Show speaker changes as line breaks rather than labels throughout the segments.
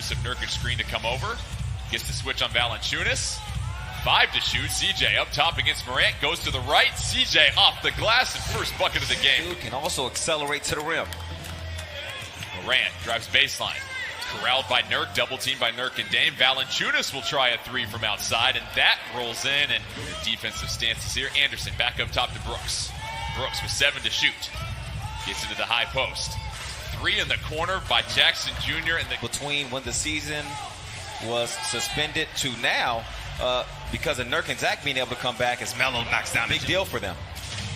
Yusuf Nurkic screen to come over. Gets the switch on Valanciunas. 5 to shoot. CJ up top against Morant. Goes to the right. CJ off the glass and first bucket of the game.
Can also accelerate to the rim.
Morant drives baseline. Corralled by Nurk. Double teamed by Nurk and Dame. Valanciunas will try a 3 from outside, and that rolls in. And the defensive stances here. Anderson back up top to Brooks. Brooks with 7 to shoot. Gets into the high post. 3 in the corner by Jackson Jr.
Between when the season was suspended to now, because of Nurk and Zach being able to come back as Melo knocks down. Big deal for them.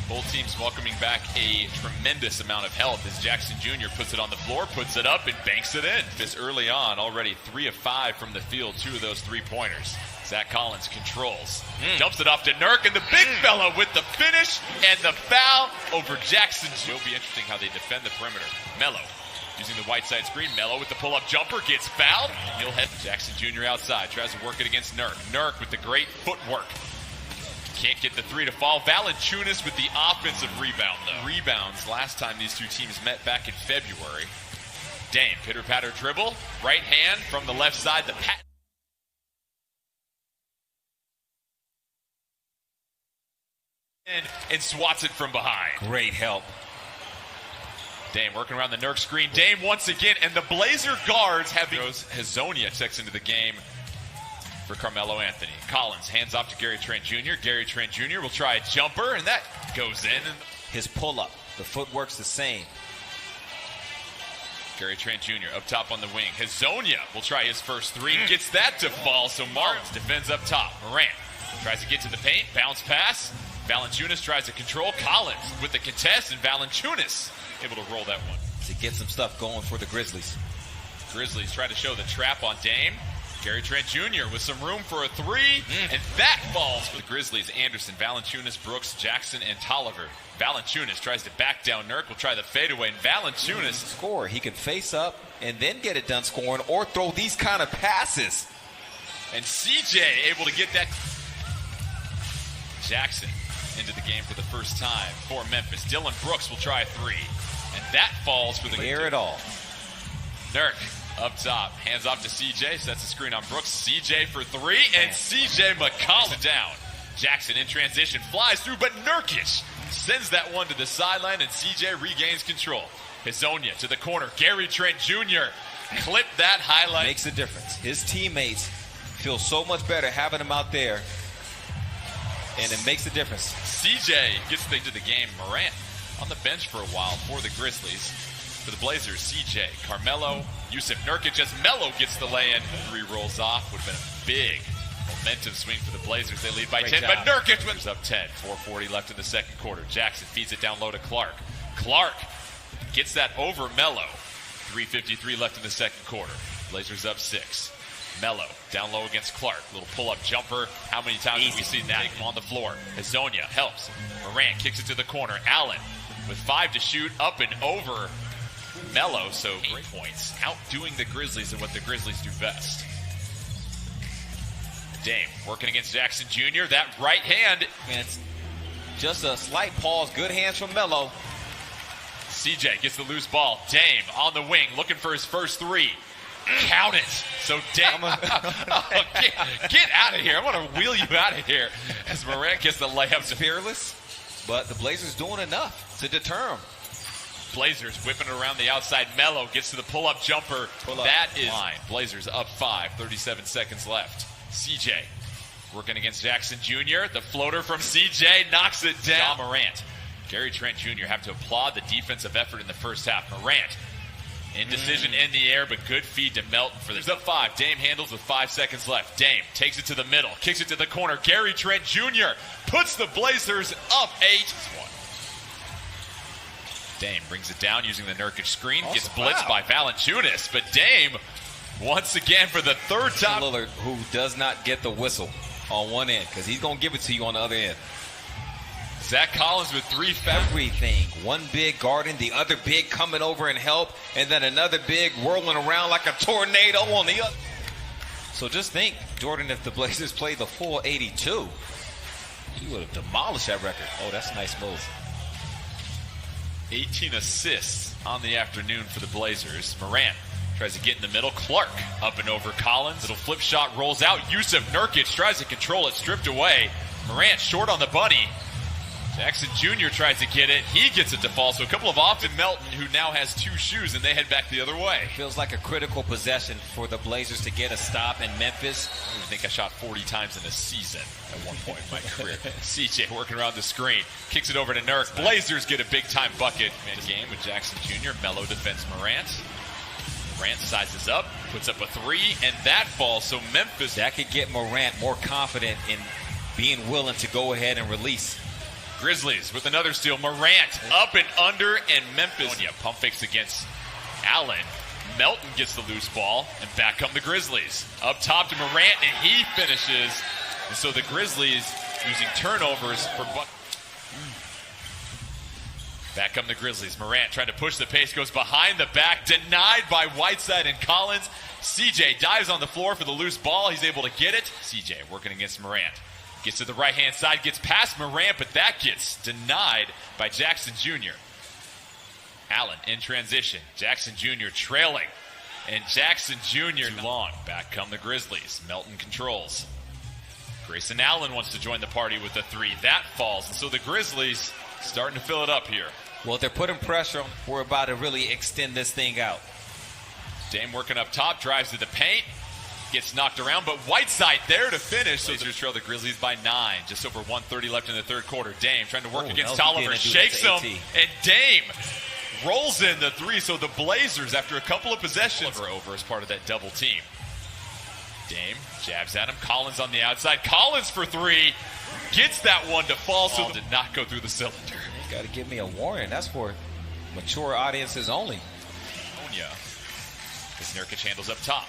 Both teams welcoming back a tremendous amount of help as Jackson Jr. puts it on the floor, puts it up, and banks it in. This early on, already 3 of 5 from the field, 2 of those 3-pointers. Zach Collins controls. Dumps it off to Nurk, and the big fella with the finish and the foul over Jackson. It'll be interesting how they defend the perimeter. Melo using the white side screen. Melo with the pull-up jumper, gets fouled. He'll head Jackson Jr. outside, tries to work it against Nurk. Nurk with the great footwork. Can't get the 3 to fall. Valanciunas with the offensive rebound, though. Rebounds last time these two teams met back in February. Dame, pitter-patter dribble. Right hand from the left side. The pat. And swats it from behind.
Great help.
Dame working around the Nurk screen. Dame once again, and the Blazer guards have goes. Hazonia checks into the game for Carmelo Anthony. Collins hands off to Gary Trent Jr. Gary Trent Jr. will try a jumper, and that goes in.
His pull-up, the footwork's the same.
Gary Trent Jr. up top on the wing. Hazonia will try his first 3. Gets that to fall, so Martins defends up top. Morant tries to get to the paint. Bounce pass. Valanciunas tries to control. Collins with the contest, and Valanciunas able to roll that one.
To get some stuff going for the Grizzlies.
Grizzlies try to show the trap on Dame. Gary Trent Jr. with some room for a 3, and that falls for the Grizzlies. Anderson, Valanciunas, Brooks, Jackson, and Tolliver. Valanciunas tries to back down Nurk, will try the fadeaway, and Valanciunas
score. He can face up and then get it done scoring, or throw these kind of passes.
And CJ able to get that. Jackson into the game for the first time for Memphis. Dylan Brooks will try a 3, and that falls for the
Clear it all.
Nurk up top, hands off to CJ, sets the screen on Brooks. CJ for 3, and CJ McCollum down. Jackson in transition, flies through, but Nurkic sends that one to the sideline, and CJ regains control. Hazonia to the corner. Gary Trent Jr. clipped that highlight.
Makes a difference. His teammates feel so much better having him out there, and it makes a difference.
CJ gets into the game. Morant on the bench for a while for the Grizzlies. For the Blazers, CJ, Carmelo, Yusuf Nurkic as Melo gets the lay-in. 3 rolls off. Would have been a big momentum swing for the Blazers. They lead by 10, but Nurkic wins up 10. 4:40 left in the second quarter. Jackson feeds it down low to Clark. Clark gets that over Melo. 3:53 left in the second quarter. Blazers up 6. Melo down low against Clark. Little pull-up jumper. How many times have we seen that on the floor? Hazonia helps. Morant kicks it to the corner. Allen with 5 to shoot, up and over Melo. So 8 points, outdoing the Grizzlies and what the Grizzlies do best. Dame working against Jackson Jr. That right hand.
And it's just a slight pause. Good hands from Melo.
CJ gets the loose ball. Dame on the wing looking for his first 3. Count it. So Dame, get out of here. I want to wheel you out of here as Morant gets the layup.
Fearless, but the Blazers doing enough to deter him.
Blazers whipping it around the outside. Melo gets to the pull-up jumper. That is line. Blazers up 5, 37 seconds left. CJ working against Jackson Jr. The floater from CJ knocks it down. Ja Morant. Gary Trent Jr. have to applaud the defensive effort in the first half. Morant, indecision in the air, but good feed to Melton for this. Up 5. Dame handles with 5 seconds left. Dame takes it to the middle, kicks it to the corner. Gary Trent Jr. puts the Blazers up 8. Dame brings it down using the Nurkic screen. Gets blitzed by Valanciunas, but Dame, once again for the 3rd time.
Lillard, who does not get the whistle on one end, because he's going to give it to you on the other end.
Zach Collins with 3
everything. One big guarding, the other big coming over and help, and then another big whirling around like a tornado on the other. So just think, Jordan, if the Blazers played the full 82, he would have demolished that record. Oh, that's a nice move.
18 assists on the afternoon for the Blazers. Morant tries to get in the middle. Clark up and over Collins. Little flip shot rolls out. Yusuf Nurkic tries to control it, stripped away. Morant short on the bunny. Jackson Jr. tries to get it. He gets it to fall. So a couple of off to Melton, who now has 2 shoes, and they head back the other way.
Feels like a critical possession for the Blazers to get a stop in Memphis.
I think I shot 40 times in a season at one point in my career. CJ working around the screen. Kicks it over to Nurk. Blazers get a big-time bucket. Man, game with Jackson Jr. Melo defends Morant. Morant sizes up, puts up a 3, and that falls. So Memphis.
That could get Morant more confident in being willing to go ahead and release.
Grizzlies with another steal. Morant up and under, and Memphis. Pump fakes against Allen. Melton gets the loose ball, and back come the Grizzlies. Up top to Morant, and he finishes. And so the Grizzlies using turnovers for Back come the Grizzlies. Morant trying to push the pace, goes behind the back, denied by Whiteside and Collins. CJ dives on the floor for the loose ball. He's able to get it. CJ working against Morant. Gets to the right-hand side, gets past Morant, but that gets denied by Jackson Jr. Allen in transition. Jackson Jr. trailing. And Jackson Jr. too long. Back come the Grizzlies. Melton controls. Grayson Allen wants to join the party with a 3. That falls. And so the Grizzlies starting to fill it up here.
Well, they're putting pressure on. We're about to really extend this thing out.
Dame working up top, drives to the paint. Gets knocked around, but Whiteside there to finish. Blazers trail the Grizzlies by 9. Just over 1:30 left in the third quarter. Dame trying to work against Tolliver. Shakes him, and Dame rolls in the 3. So the Blazers, after a couple of possessions, are over as part of that double team. Dame jabs at him. Collins on the outside. Collins for 3. Gets that one to fall, so did not go through the cylinder.
You got to give me a warning. That's for mature audiences only.
As Nurkic handles up top.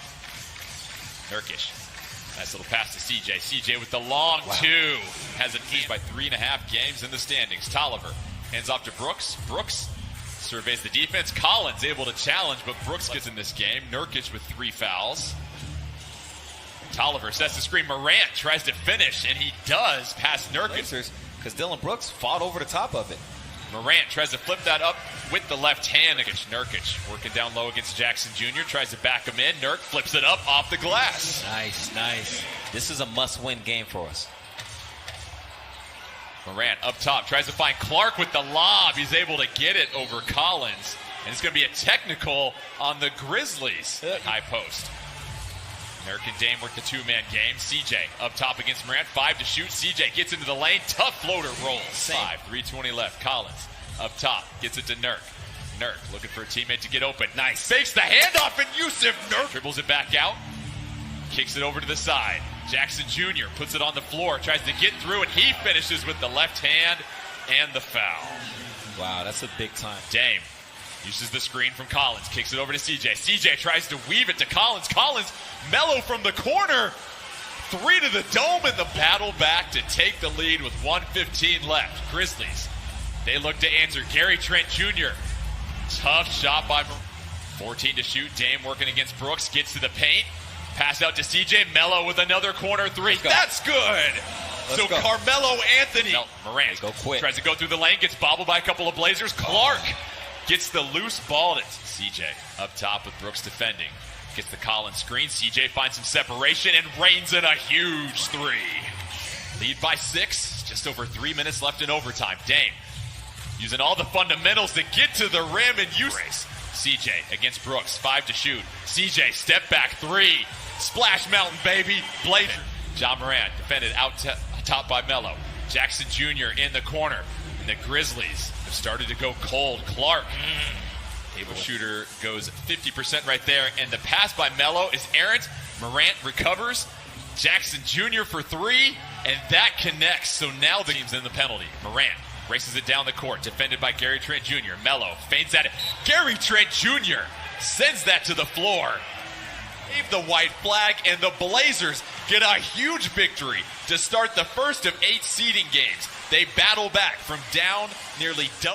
Nurkic. Nice little pass to CJ. CJ with the long 2. Has it eased by 3.5 games in the standings. Tolliver hands off to Brooks. Brooks surveys the defense. Collins able to challenge, but Brooks gets in this game. Nurkic with 3 fouls. Tolliver sets the screen. Morant tries to finish, and he does past Nurkic.
Because Dylan Brooks fought over the top of it.
Morant tries to flip that up with the left hand against Nurkic. Working down low against Jackson Jr. Tries to back him in. Nurk flips it up off the glass.
Nice, nice. This is a must-win game for us.
Morant up top. Tries to find Clark with the lob. He's able to get it over Collins. And it's going to be a technical on the Grizzlies at high post. Nurk and Dame work the 2-man game. CJ up top against Morant. 5 to shoot. CJ gets into the lane. Tough floater rolls. 3:20 left. Collins up top. Gets it to Nurk. Nurk looking for a teammate to get open. Nice. Fakes the handoff, and Yusuf Nurk dribbles it back out. Kicks it over to the side. Jackson Jr. puts it on the floor. Tries to get through, and he finishes with the left hand and the foul.
Wow, that's a big time.
Dame uses the screen from Collins. Kicks it over to CJ. CJ tries to weave it to Collins. Collins, Melo from the corner. 3 to the dome, and the battle back to take the lead with 1:15 left. Grizzlies, they look to answer. Gary Trent Jr. Tough shot by 14 to shoot. Dame working against Brooks. Gets to the paint. Pass out to CJ. Melo with another corner 3. That's good. So go. Carmelo Anthony. Morant tries to go through the lane. Gets bobbled by a couple of Blazers. Clark gets the loose ball. It's CJ up top with Brooks defending. Gets the Collins screen. CJ finds some separation and rains in a huge 3. Lead by 6. Just over 3 minutes left in overtime. Dame using all the fundamentals to get to the rim and use race. CJ against Brooks. 5 to shoot. CJ step back 3. Splash Mountain, baby. Blazer. John Morant defended out top by Melo. Jackson Jr. in the corner. And the Grizzlies have started to go cold. Clark, able shooter, goes 50% right there. And the pass by Melo is errant. Morant recovers. Jackson Jr. for 3. And that connects. So now the team's in the penalty. Morant races it down the court. Defended by Gary Trent Jr. Melo feints at it. Gary Trent Jr. sends that to the floor. Gave the white flag, and the Blazers get a huge victory to start the first of 8 seeding games. They battle back from down nearly double.